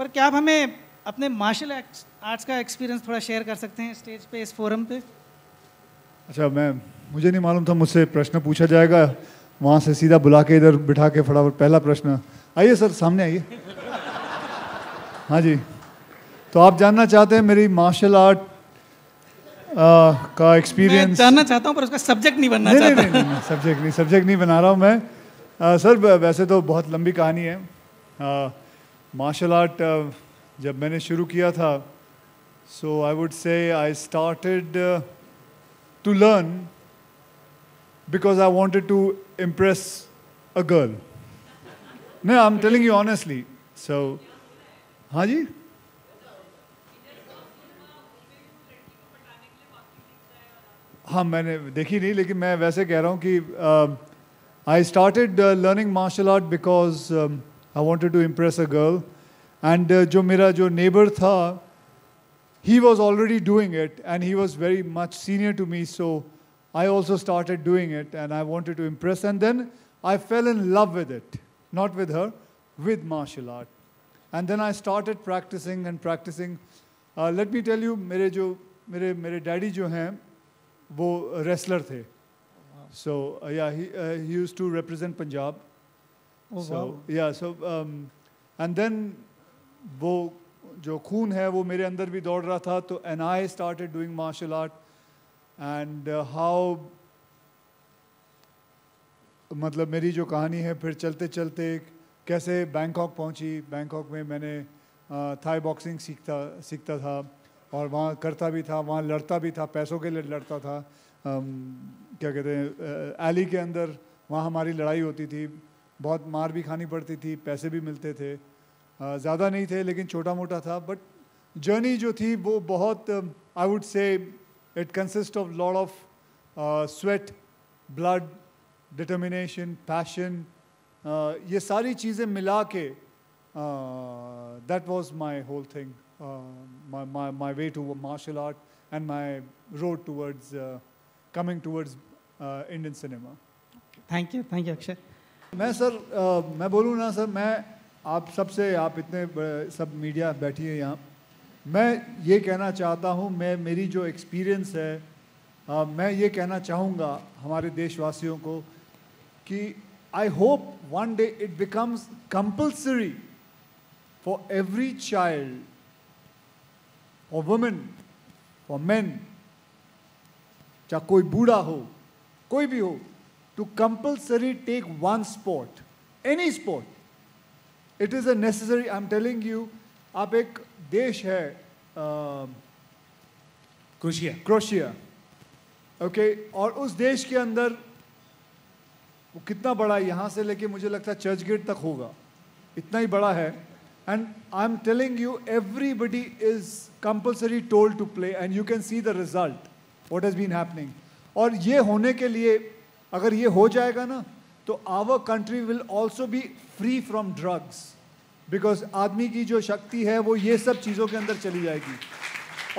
पर क्या आप हमें अपने मार्शल आर्ट्स का एक्सपीरियंस थोड़ा शेयर कर सकते हैं स्टेज पे, इस फोरम पे? अच्छा, मुझे नहीं मालूम था मुझसे प्रश्न पूछा जाएगा, वहाँ से सीधा बुला के इधर बिठा के फटाफट पहला प्रश्न। आइए सर, सामने आइए। हाँ जी, तो आप जानना चाहते हैं मेरी मार्शल आर्ट का एक्सपीरियंस? मैं जानना चाहता हूँ पर उसका सब्जेक्ट नहीं बनना नहीं, चाहता। नहीं, सब्जेक्ट नहीं बना रहा हूँ मैं। सर वैसे तो बहुत लंबी कहानी है। मार्शल आर्ट जब मैंने शुरू किया था, सो I would say I started to learn because I wanted to impress a girl. No, I'm telling you honestly. So, हाँ जी? हाँ, मैंने देखी नहीं, लेकिन मैं वैसे कह रहा हूँ कि I started learning martial art because I wanted to impress a girl. And जो मेरा जो neighbor था, he was already doing it and he was very much senior to me, so I also started doing it and I wanted to impress, and then I fell in love with it, not with her, with martial art. And then I started practicing and practicing. Let me tell you, मेरे daddy जो हैं वो wrestler थे. So yeah, he used to represent Punjab. Oh, So wow. yeah, so and then वो जो खून है वो मेरे अंदर भी दौड़ रहा था, तो and I started doing martial art. And how मतलब मेरी जो कहानी है फिर चलते चलते कैसे बैंकॉक पहुंची। बैंकॉक में मैंने थाई बॉक्सिंग सीखता था और वहाँ करता भी था, वहाँ लड़ता भी था, पैसों के लिए लड़ता था। क्या कहते हैं, एली के अंदर वहाँ हमारी लड़ाई होती थी, बहुत मार भी खानी पड़ती थी, पैसे भी मिलते थे, ज़्यादा नहीं थे लेकिन छोटा मोटा था। बट जर्नी जो थी वो बहुत, आई वुड से it consists of a lot of sweat, blood, determination, passion. ये सारी चीज़ें मिला के that was my whole thing, my way to martial art and my road towards coming towards Indian cinema. Thank you Akshay. मैं sir मैं बोलूँ ना sir, मैं आप सबसे, आप इतने सब मीडिया बैठी है यहाँ, मैं ये कहना चाहता हूँ, मेरी जो एक्सपीरियंस है, मैं ये कहना चाहूँगा हमारे देशवासियों को कि I hope one day it becomes compulsory for every child, for women, for men, चाहे कोई बूढ़ा हो, कोई भी हो, to compulsory take one sport, any sport. It is a necessary, I am telling you. आप एक देश है क्रोशिया, ओके, और उस देश के अंदर वो कितना बड़ा है, यहाँ से लेके मुझे लगता है चर्च गेट तक होगा, इतना ही बड़ा है। And I am telling you, everybody is compulsory told to play and you can see the result what has been happening. और ये होने के लिए, अगर ये हो जाएगा ना, तो our country will also be free from drugs, because आदमी की जो शक्ति है वो ये सब चीज़ों के अंदर चली जाएगी।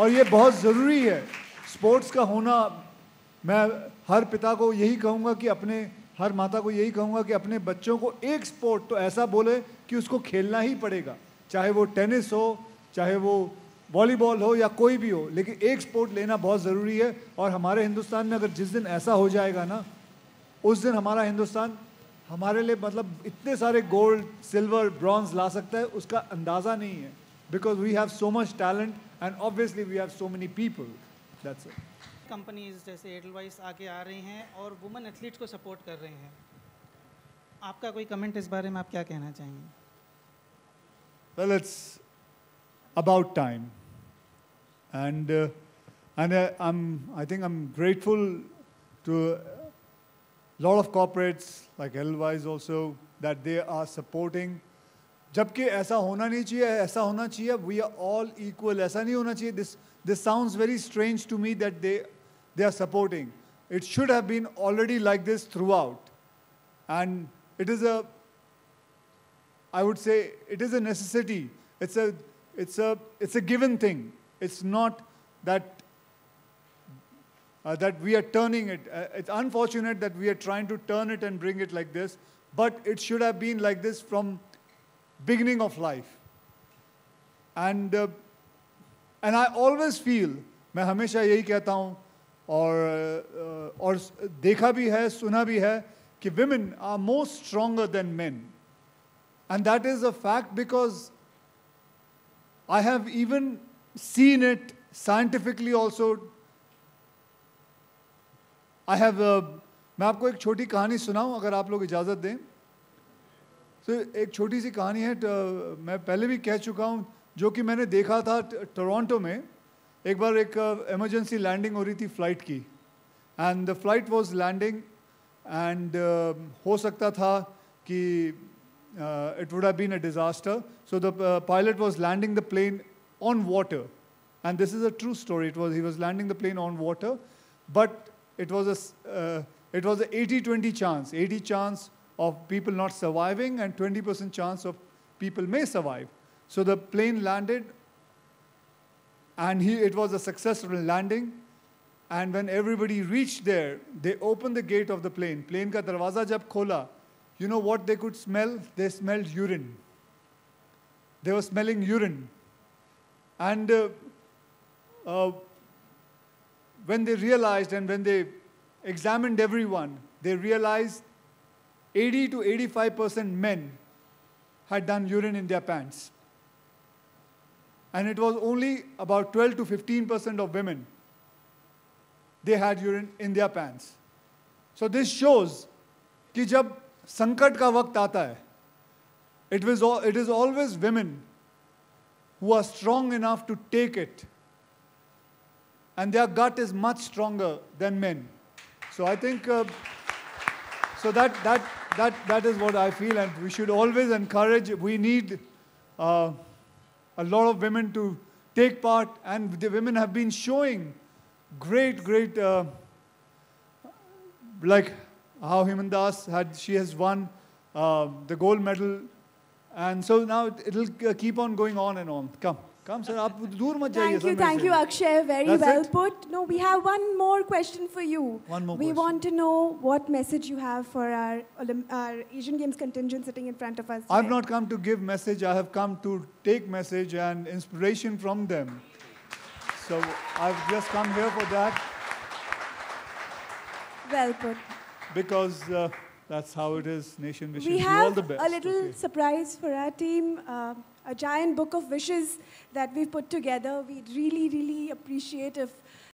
और ये बहुत ज़रूरी है स्पोर्ट्स का होना। मैं हर पिता को यही कहूँगा कि हर माता को यही कहूँगा कि अपने बच्चों को एक स्पोर्ट तो ऐसा बोले कि उसको खेलना ही पड़ेगा, चाहे वो टेनिस हो, चाहे वो वॉलीबॉल हो या कोई भी हो, लेकिन एक स्पोर्ट लेना बहुत ज़रूरी है। और हमारे हिंदुस्तान में अगर जिस दिन ऐसा हो जाएगा ना, उस दिन हमारा हिंदुस्तान हमारे लिए मतलब इतने सारे गोल्ड, सिल्वर, ब्रॉन्ज ला सकता है, उसका अंदाज़ा नहीं है, because we have so much talent and obviously we have so many people. That's it. Companies जैसे एडलवाइस आगे आ रही हैं और वुमेन एथलीट्स को सपोर्ट कर रही हैं, आपका कोई कमेंट इस बारे में, आप क्या कहना चाहेंगे? Well, it's about time, and I think I'm grateful to a lot of corporates like Edelweiss also that they are supporting. जबकि ऐसा होना नहीं चाहिए, ऐसा होना चाहिए we are all equal, ऐसा नहीं होना चाहिए। This sounds very strange to me that they are supporting. It should have been already like this throughout, and it is I would say it is a necessity. It's a given thing. It's not that that we are turning it. It's unfortunate that we are trying to turn it and bring it like this, but it should have been like this from beginning of life. And I always feel, मैं हमेशा यही कहता हूँ और देखा भी है, सुना भी है कि women are more stronger than men. And that is a fact because I have even seen it scientifically also. I have, मैं आपको एक छोटी कहानी सुनाऊं अगर आप लोग इजाज़त दें. तो एक छोटी सी कहानी है, मैं पहले भी कह चुका हूं, जो कि मैंने देखा था टोरंटो में. एक बार एक इमरजेंसी लैंडिंग हो रही थी फ्लाइट की, and the flight was landing, and हो सकता था कि it would have been a disaster. So the pilot was landing the plane on water, and this is a true story. He was landing the plane on water, but it was a 80-20 chance, 80 chance of people not surviving and 20% chance of people may survive. So the plane landed, and it was a successful landing. And when everybody reached there, they opened the gate of the plane. Plane ka darwaza jab khola, you know what they could smell? They smelled urine. They were smelling urine. And when they realized and when they examined everyone, they realized 80 to 85% men had done urine in their pants. And it was only about 12 to 15% of women, they had urine in their pants. So this shows कि जब संकट का वक्त आता है, it is always women who are strong enough to take it, and their gut is much stronger than men. So I think so that is what I feel, and we should always encourage. We need a lot of women to take part, and the women have been showing great like how Himan Das she has won the gold medal, and so now it'll keep on going on and on. Come sir, aap dur mat jaiye. Thank you Akshay, very That's well it? put. No, we have one more question for you. One more we question. want to know what message you have for our Asian Games contingent sitting in front of us today. I've not come to give message, I have come to take message and inspiration from them. So I've just come here for that. Well put. Because that's how it is. Nation wishes We you all the have best. a little surprise for our team, a giant book of wishes that we've put together. We'd really appreciate if